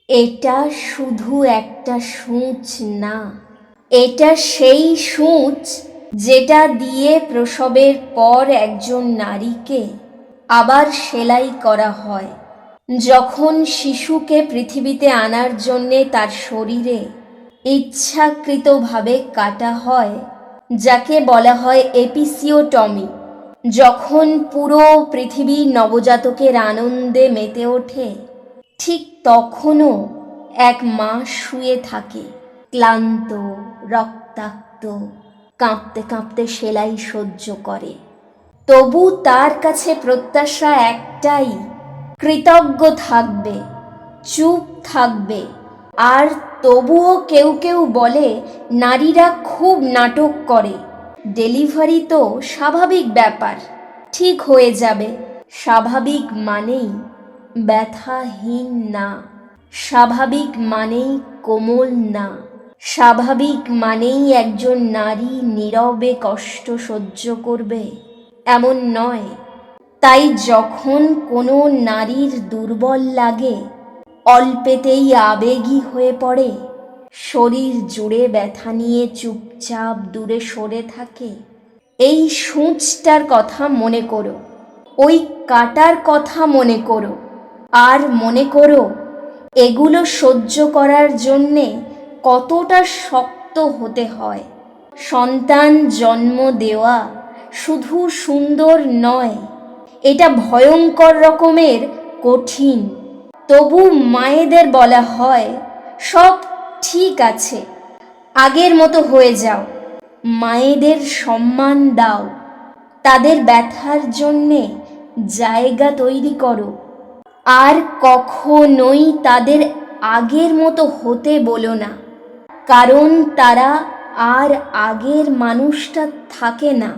এটা শুধু একটা সূঁচ না, এটা সেই সূঁচ যেটা দিয়ে প্রসবের পর একজন নারীকে আবার সেলাই করা হয়। যখন শিশুকে পৃথিবীতে আনার জন্যে তার শরীরে ইচ্ছাকৃতভাবে কাটা হয়, যাকে বলা হয় এপিসিওটমি, যখন পুরো পৃথিবী নবজাতকের আনন্দে মেতে ওঠে, ঠিক তখনও এক মা শুয়ে থাকে, ক্লান্ত, রক্তাক্ত, কাঁপতে কাঁপতে সেলাই সহ্য করে। তবু তার কাছে প্রত্যাশা একটাই, কৃতজ্ঞ থাকবে, চুপ থাকবে। আর তবুও কেউ কেউ বলে নারীরা খুব নাটক করে, ডেলিভারি তো স্বাভাবিক ব্যাপার, ঠিক হয়ে যাবে। স্বাভাবিক মানেই ব্যথাহীন না, স্বাভাবিক মানেই কোমল না, স্বাভাবিক মানেই একজন নারী নীরবে কষ্ট সহ্য করবে, এমন নয়। তাই যখন কোনো নারীর দুর্বল লাগে, অল্পেতেই আবেগী হয়ে পড়ে, শরীর জুড়ে ব্যথা নিয়ে চুপচাপ দূরে সরে থাকে, এই সূঁচটার কথা মনে করো, ওই কাটার কথা মনে করো, আর মনে করো এগুলো সহ্য করার জন্যে কতটা শক্ত হতে হয়। সন্তান জন্ম দেওয়া শুধু সুন্দর নয়, এটা ভয়ঙ্কর রকমের কঠিন। তবু মায়েদের বলা হয়, সব ঠিক আছে, আগের মতো হয়ে যাও। মায়েদের সম্মান দাও, তাদের ব্যথার জন্যে জায়গা তৈরি করো, আর কখনোই তাদের আগের মতো হতে বলো না, কারণ তারা আর আগের মানুষটা থাকে না।